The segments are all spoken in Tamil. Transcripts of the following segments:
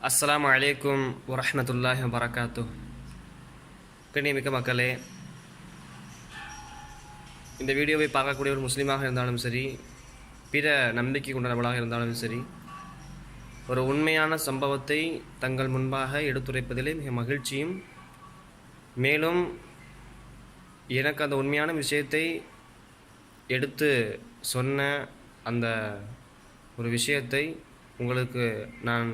அஸ்ஸலாமு அலைக்கும் வரஹ்மத்துல்லாஹி வபரகாத்துஹ். கண்ணியமிக்க மக்களே, இந்த வீடியோவை பார்க்கக்கூடிய ஒரு முஸ்லீமாக இருந்தாலும் சரி, பிற நம்பிக்கை கொண்டவர்களாக இருந்தாலும் சரி, ஒரு உண்மையான சம்பவத்தை தங்கள் முன்பாக எடுத்துரைப்பதிலே மிக மகிழ்ச்சியும், மேலும் எனக்கு அந்த உண்மையான விஷயத்தை எடுத்து சொன்ன அந்த ஒரு விஷயத்தை உங்களுக்கு நான்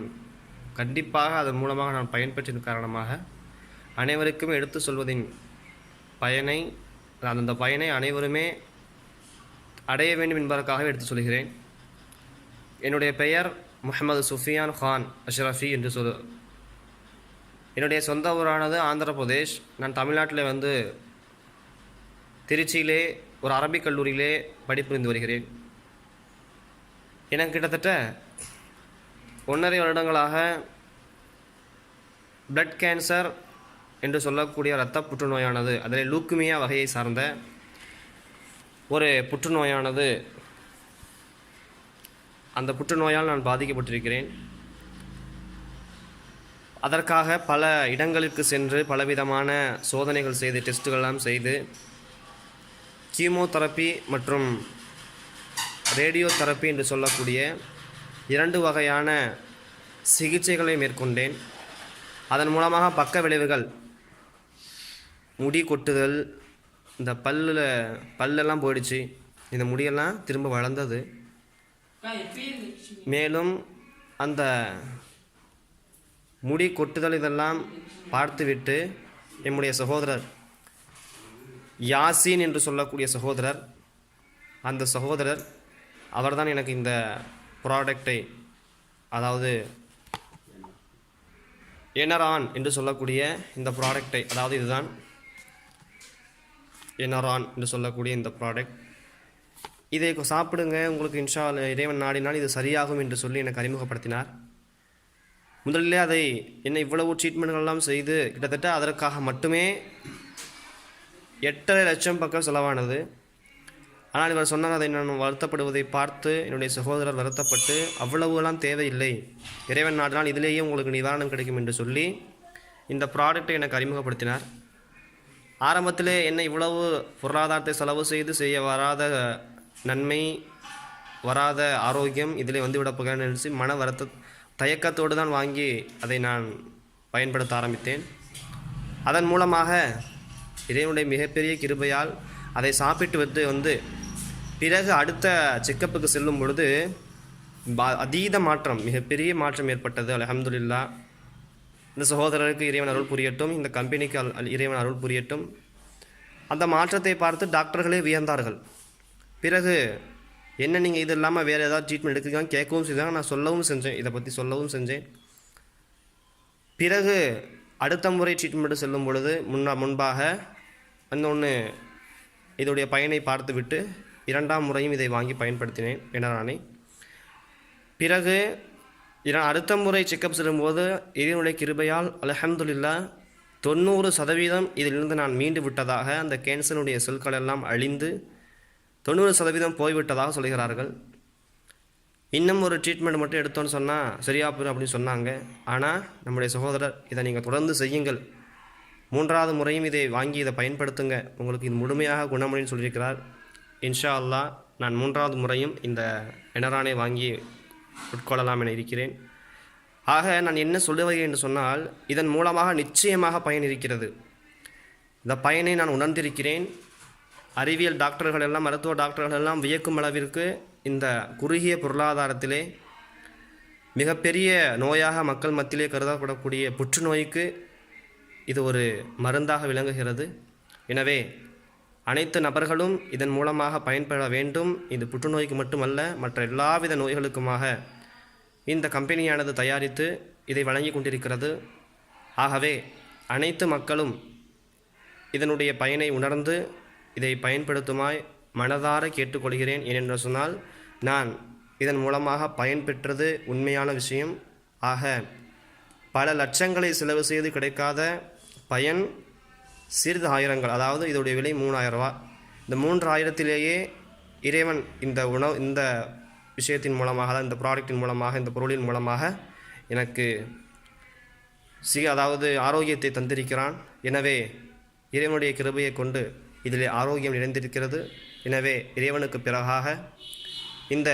கண்டிப்பாக அதன் மூலமாக நான் பயன்பெற்றதன் காரணமாக அனைவருக்கும் எடுத்து சொல்வதின் பயனை அந்த பயனை அனைவருமே அடைய வேண்டும் என்பதற்காகவே எடுத்து சொல்கிறேன். என்னுடைய பெயர் முஹம்மது சுஃபியான் கான் அஷ்ரஃபி என்று என்னுடைய சொந்த ஊரானது ஆந்திர பிரதேஷ். நான் தமிழ்நாட்டில் திருச்சியிலே ஒரு அரபிக் கல்லூரியிலே படிப்புரிந்து வருகிறேன். எனக்கு கிட்டத்தட்ட 1.5 வருடங்களாக பிளட் கேன்சர் என்று சொல்லக்கூடிய இரத்த புற்றுநோயானது, அதில் லூக்குமியா வகையை சார்ந்த ஒரு புற்றுநோயானது, அந்த புற்றுநோயால் நான் பாதிக்கப்பட்டிருக்கிறேன். அதற்காக பல இடங்களுக்கு சென்று பலவிதமான சோதனைகள் செய்து, டெஸ்ட்டுகள்லாம் செய்து, கீமோதெரப்பி மற்றும் ரேடியோ தெரப்பி என்று சொல்லக்கூடிய 2 வகையான சிகிச்சைகளை மேற்கொண்டேன். அதன் மூலமாக பக்க விளைவுகள், முடி கொட்டுதல், இந்த பல்லெல்லாம் போயிடுச்சு, இந்த முடியெல்லாம் திரும்ப வளர்ந்தது. மேலும் அந்த முடி கொட்டுதல் இதெல்லாம் பார்த்துவிட்டு என்னுடைய சகோதரர் யாசின் என்று சொல்லக்கூடிய சகோதரர், அந்த சகோதரர் அவர்தான் எனக்கு இந்த ப்ராடக்டை, அதாவது எனரான் என்று சொல்லக்கூடிய இந்த ப்ராடக்டை, அதாவது இதுதான் எனரான் என்று சொல்லக்கூடிய இந்த ப்ராடக்ட், இதை சாப்பிடுங்க, உங்களுக்கு இன்ஷா அல்லாஹ் இறைவன் நாடினால் இது சரியாகும் என்று சொல்லி எனக்கு அறிமுகப்படுத்தினார். முதலிலே அதை இவ்வளவு ட்ரீட்மெண்ட்கள்லாம் செய்து கிட்டத்தட்ட அதற்காக மட்டுமே 8.5 லட்சம் பக்கம் செலவானது. ஆனால் இவர் சொன்னார், அதை நான் வருத்தப்படுவதை பார்த்து என்னுடைய சகோதரர் வருத்தப்பட்டு, அவ்வளவுலாம் தேவையில்லை, இறைவன் நாடினால் இதிலேயே உங்களுக்கு நிவாரணம் கிடைக்கும் என்று சொல்லி இந்த ப்ராடக்டை எனக்கு அறிமுகப்படுத்தினார். ஆரம்பத்திலே என்ன இவ்வளவு பொருளாதாரத்தை செலவு செய்ய வராத நன்மை, வராத ஆரோக்கியம் இதிலே விடப் போகிறேன்னு நினச்சி தயக்கத்தோடு தான் வாங்கி அதை நான் பயன்படுத்த ஆரம்பித்தேன். அதன் மூலமாக இறைவனுடைய மிகப்பெரிய கிருபையால் அதை சாப்பிட்டு பிறகு அடுத்த செக்கப்புக்கு செல்லும் பொழுது அதீத மாற்றம், மிகப்பெரிய மாற்றம் ஏற்பட்டது. அல்ஹம்துலில்லாஹ். இந்த சகோதரருக்கு இறைவன் அருள் புரியட்டும், இந்த கம்பெனிக்கு இறைவன் அருள் புரியட்டும். அந்த மாற்றத்தை பார்த்து டாக்டர்களே வியந்தார்கள். பிறகு என்ன நீங்கள் இது இல்லாமல் வேறு ஏதாவது ட்ரீட்மெண்ட் எடுக்கிறீங்கன்னு கேட்கவும் செஞ்சாங்க. நான் சொல்லவும் செஞ்சேன், இதை பற்றி சொல்லவும் செஞ்சேன். பிறகு அடுத்த முறை ட்ரீட்மெண்ட்டு செல்லும் பொழுது முன்பாக இன்னொன்று இதோடைய பயனை பார்த்துவிட்டு 2ஆம் முறையும் இதை வாங்கி பயன்படுத்தினேன் எனரானை. பிறகு அடுத்த முறை செக்கப் செல்லும்போது இறைவனுடைய கிருபையால் அல்ஹம்துலில்லாஹ் 90% இதிலிருந்து நான் மீண்டு விட்டதாக, அந்த கேன்சருடைய செல்கள் எல்லாம் அழிந்து 90% போய்விட்டதாக சொல்கிறார்கள். இன்னும் ஒரு ட்ரீட்மெண்ட் மட்டும் எடுத்தோன்னு சொன்னால் சரியா போயிடும் அப்படின்னு சொன்னாங்க. ஆனால் நம்முடைய சகோதரர், இதை நீங்கள் தொடர்ந்து செய்யுங்கள், 3ஆவது முறையும் இதை வாங்கி இதை பயன்படுத்துங்க, உங்களுக்கு இது முழுமையாக குணமடைன்னு சொல்லியிருக்கிறார். இன்ஷா அல்லாஹ் நான் 3ஆவது முறையும் இந்த எனரானை வாங்கி உட்கொள்ளலாம் என இருக்கிறேன். ஆக நான் என்ன சொல்லுவேன் என்று சொன்னால், இதன் மூலமாக நிச்சயமாக பயன் இருக்கிறது. இந்த பயனை நான் உணர்ந்திருக்கிறேன். அறிவியல் டாக்டர்கள் எல்லாம், மருத்துவ டாக்டர்கள் எல்லாம் வியக்கும் அளவிற்கு இந்த குறுகிய பொருளாதாரத்திலே மிகப்பெரிய நோயாக மக்கள் மத்தியிலே கருதப்படக்கூடிய புற்றுநோய்க்கு இது ஒரு மருந்தாக விளங்குகிறது. எனவே அனைத்து நபர்களும் இதன் மூலமாக பயன்பெற வேண்டும். இது புற்றுநோய்க்கு மட்டுமல்ல, மற்ற எல்லாவித நோய்களுக்குமாக இந்த கம்பெனியானது தயாரித்து இதை வழங்கி கொண்டிருக்கிறது. ஆகவே அனைத்து மக்களும் இதனுடைய பயனை உணர்ந்து இதை பயன்படுத்துமாய் மனதார கேட்டுக்கொள்கிறேன். ஏனென்று சொன்னால், நான் இதன் மூலமாக பயன்பெற்றது உண்மையான விஷயம். ஆக பல லட்சங்களை செலவு செய்து கிடைக்காத பயன் சிறிது ஆயிரங்கள், அதாவது இதோடைய விலை 3000 ரூபா. இந்த 3000த்திலேயே இறைவன் இந்த விஷயத்தின் மூலமாக, இந்த ப்ராடக்ட்டின் மூலமாக, இந்த பொருளின் மூலமாக எனக்கு அதாவது ஆரோக்கியத்தை தந்திருக்கிறான். எனவே இறைவனுடைய கிருபையை கொண்டு இதில் ஆரோக்கியம் நிறைந்திருக்கிறது. எனவே இறைவனுக்கு பிறகாக இந்த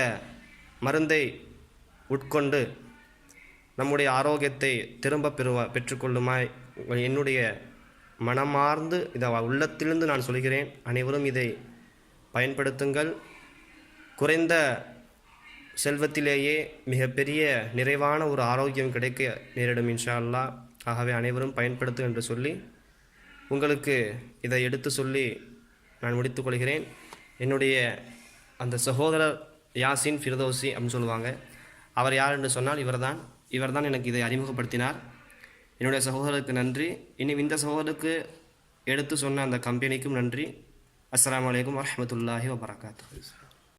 மருந்தை உட்கொண்டு நம்முடைய ஆரோக்கியத்தை திரும்ப பெற்றுக்கொள்ளுமாய் என்னுடைய மனமார்ந்து இதை உள்ளத்திலிருந்து நான் சொல்கிறேன். அனைவரும் இதை பயன்படுத்துங்கள். குறைந்த செல்வத்திலேயே மிகப்பெரிய நிறைவான ஒரு ஆரோக்கியம் கிடைக்க நேரிடும் இன்ஷா அல்லாஹ். ஆகவே அனைவரும் பயன்படுத்து என்று சொல்லி உங்களுக்கு இதை எடுத்து சொல்லி நான் முடித்துக்கொள்கிறேன். என்னுடைய அந்த சகோதரர் யாசின் ஃபிர்தௌசி அப்படின்னு சொல்லுவாங்க. அவர் யார் என்று சொன்னால் இவர்தான் எனக்கு இதை அறிமுகப்படுத்தினார். என்னுடைய சகோதரருக்கு நன்றி. இன்னும் இந்த சகோதரருக்கு எடுத்து சொன்ன அந்த கம்பெனிக்கும் நன்றி. அஸ்ஸலாமு அலைக்கும் வரஹ்மத்துல்லாஹி வபரகாத்துஹு.